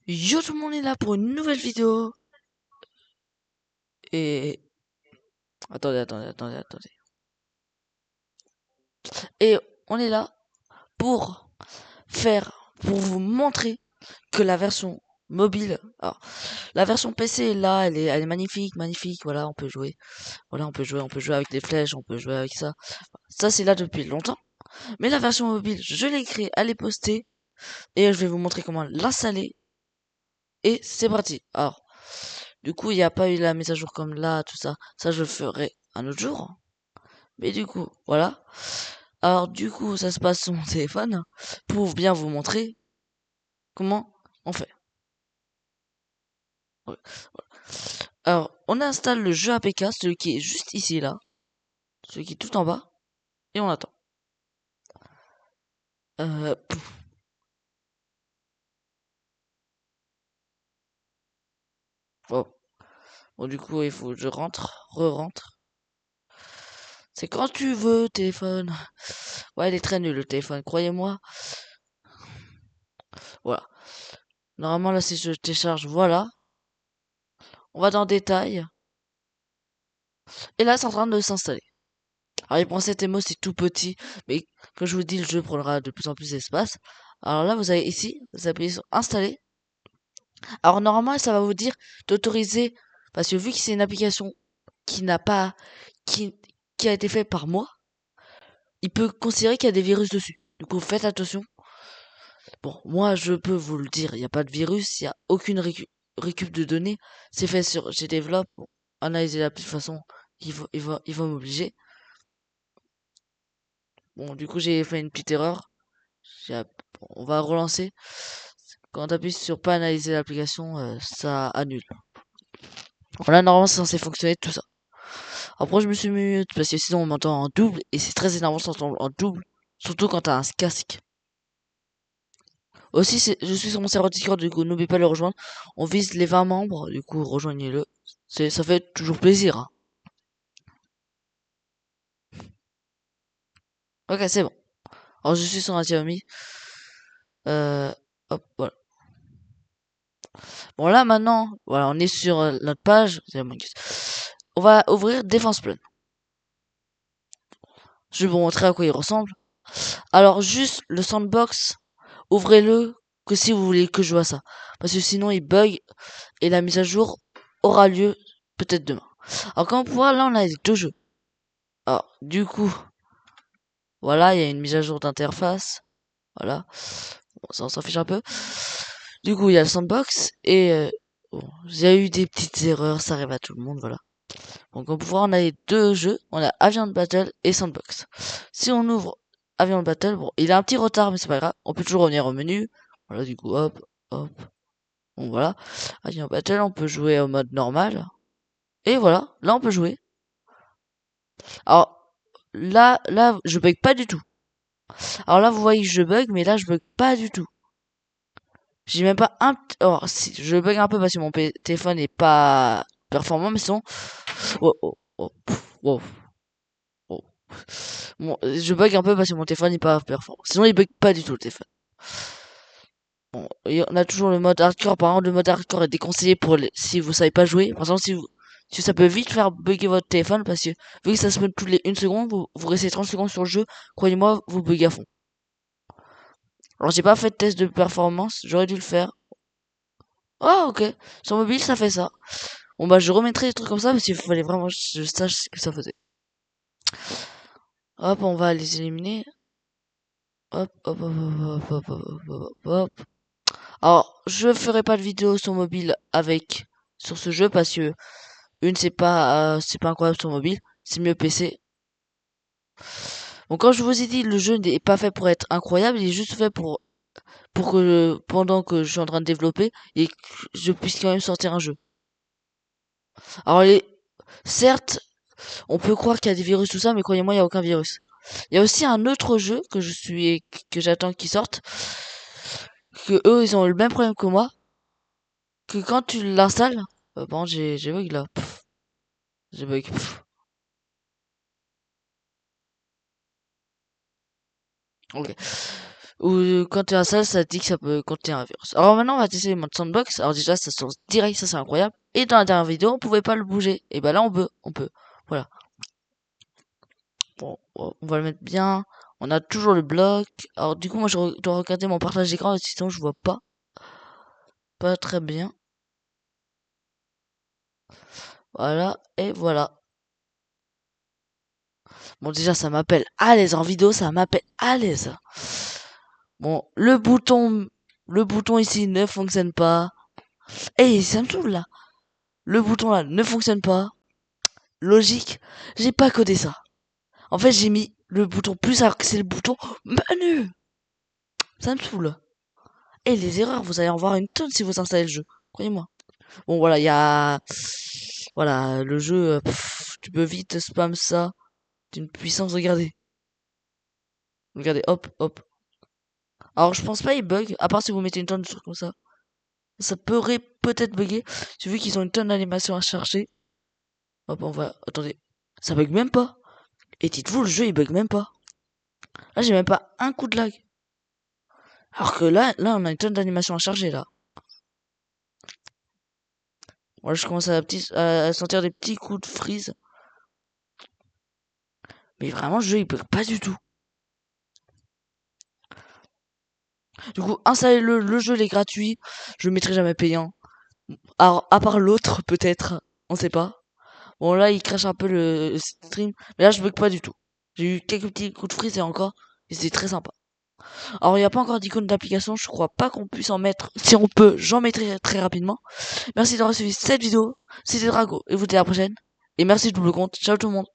Yo tout le monde est là pour une nouvelle vidéo. Et attendez. Et on est là pour pour vous montrer que la version mobile, alors la version PC est là, elle est magnifique. Voilà, on peut jouer. Voilà, on peut jouer avec des flèches, on peut jouer avec ça. Ça c'est là depuis longtemps. Mais la version mobile, je l'ai créée, elle est postée et je vais vous montrer comment l'installer. Et c'est parti. Alors, du coup, il n'y a pas eu la mise à jour comme là, tout ça. Ça, je le ferai un autre jour. Mais du coup, voilà. Alors, du coup, ça se passe sur mon téléphone pour bien vous montrer comment on fait. Ouais. Alors, on installe le jeu APK, celui qui est juste ici, là. Celui qui est tout en bas. Et on attend. Pouf. Bon. Bon, du coup, il faut que je rentre, re-rentre. C'est quand tu veux, téléphone. Ouais, il est très nul, le téléphone, croyez-moi. Voilà. Normalement, là, si je télécharge, voilà. On va dans détail. Et là, c'est en train de s'installer. Alors, il prend cette émo, c'est tout petit, mais comme je vous dis, le jeu prendra de plus en plus d'espace. Alors là, vous avez ici, vous appuyez sur installer. Alors, normalement, ça va vous dire d'autoriser, parce que vu que c'est une application qui n'a pas, qui, qui a été faite par moi, il peut considérer qu'il y a des virus dessus. Du coup, faites attention. Bon, moi, je peux vous le dire, il n'y a pas de virus, il n'y a aucune récup de données. C'est fait sur GDevelop. Bon, analyser la de toute façon, il va m'obliger. Bon, du coup, j'ai fait une petite erreur. Bon, on va relancer. Quand tu appuies sur pas analyser l'application, ça annule. Voilà, normalement, c'est censé fonctionner tout ça. Après, je me suis mis mute parce que sinon on m'entend en double et c'est très énervant de s'entendre en double, surtout quand t'as un casque. Aussi, je suis sur mon serveur Discord, du coup, n'oubliez pas de le rejoindre. On vise les 20 membres, du coup, rejoignez-le. Ça fait toujours plaisir, hein. Ok, c'est bon. Alors, je suis sur un Xiaomi. Euh, hop, voilà. Bon, là, maintenant, voilà, on est sur notre page. On va ouvrir Défense Plane. Je vais vous montrer à quoi il ressemble. Alors, juste le sandbox, ouvrez-le que si vous voulez que je vois ça. Parce que sinon, il bug et la mise à jour aura lieu peut-être demain. Alors, comme on peut voir, là, on a les deux jeux. Alors, du coup, voilà, il y a une mise à jour d'interface. Voilà. Bon, ça, on s'en fiche un peu. Du coup, il y a le sandbox et bon, il y a eu des petites erreurs, ça arrive à tout le monde, voilà. Donc, on peut voir, on a les deux jeux. On a Avian Battle et Sandbox. Si on ouvre Avian Battle, bon, il a un petit retard, mais c'est pas grave. On peut toujours revenir au menu. Voilà, du coup, hop. Bon, voilà. Avian Battle, on peut jouer au mode normal. Et voilà, là, on peut jouer. Alors, là, je bug pas du tout. Alors là, vous voyez que je bug, mais là, je bug pas du tout. J'ai même pas un... Alors, si, je bug un peu parce que mon téléphone est pas performant, mais sinon... Oh. Oh. Bon, je bug un peu parce que mon téléphone n'est pas performant. Sinon, il bug pas du tout le téléphone. Bon, et on a toujours le mode hardcore. Par exemple, le mode hardcore est déconseillé pour si vous savez pas jouer. Par exemple, si ça peut vite faire bugger votre téléphone parce que vu que ça se met toutes les 1 seconde, vous restez 30 secondes sur le jeu. Croyez-moi, vous buguez à fond. Alors, j'ai pas fait de test de performance. J'aurais dû le faire. Ah, ok. Sur mobile, ça fait ça. Bon, bah, je remettrai des trucs comme ça parce qu'il fallait vraiment que je sache ce que ça faisait. Hop, on va les éliminer. Hop. Alors, je ferai pas de vidéo sur mobile sur ce jeu parce que c'est pas incroyable sur mobile, c'est mieux PC. Bon, comme je vous ai dit, le jeu n'est pas fait pour être incroyable, il est juste fait pour que pendant que je suis en train de développer et que je puisse quand même sortir un jeu. Alors, certes, on peut croire qu'il y a des virus tout ça, mais croyez-moi, il y a aucun virus. Il y a aussi un autre jeu que j'attends qu'il sorte, que eux ils ont le même problème que moi, que quand tu l'installes, bon j'ai bug là. J'ai bug. Ok. Ou quand tu installes, ça te dit que ça peut contenir un virus. Alors maintenant, on va tester les modes sandbox. Alors déjà, ça se lance direct, ça c'est incroyable. Et dans la dernière vidéo, on pouvait pas le bouger. Et bah là, on peut. Voilà. Bon, on va le mettre bien. On a toujours le bloc. Alors du coup, moi, dois regarder mon partage d'écran, sinon je vois pas très bien. Voilà, et voilà. Bon, déjà, ça m'appelle à l'aise en vidéo, ça m'appelle à l'aise. Bon, le bouton ici ne fonctionne pas. Et ça me saoule là. Le bouton là ne fonctionne pas. Logique, j'ai pas codé ça. En fait, j'ai mis le bouton plus alors que c'est le bouton menu. Ça me saoule. Et les erreurs, vous allez en voir une tonne si vous installez le jeu. Croyez-moi. Bon, voilà, il y a... Voilà, le jeu, tu peux vite spam ça d'une puissance, regardez. Regardez, hop, hop. Alors, je pense pas il bug, à part si vous mettez une tonne de trucs comme ça. Ça pourrait peut-être bugger. J'ai vu qu'ils ont une tonne d'animations à chercher. Hop, on va... Attendez. Ça bug même pas. Et dites-vous, le jeu, il bug même pas. Là, j'ai même pas un coup de lag. Alors que là, on a une tonne d'animations à charger, là. Moi, je commence à sentir des petits coups de freeze. Mais vraiment, le jeu, il bug pas du tout. Du coup, installez-le, le jeu, il est gratuit. Je le mettrai jamais payant. Alors, à part l'autre, peut-être. On sait pas. Bon, là, il crache un peu le stream. Mais là, je bug pas du tout. J'ai eu quelques petits coups de freeze et encore. Et c'était très sympa. Alors, il n'y a pas encore d'icône d'application. Je crois pas qu'on puisse en mettre. Si on peut, j'en mettrai très rapidement. Merci d'avoir suivi cette vidéo. C'était Drago. Et vous dites à la prochaine. Et merci double compte. Ciao tout le monde.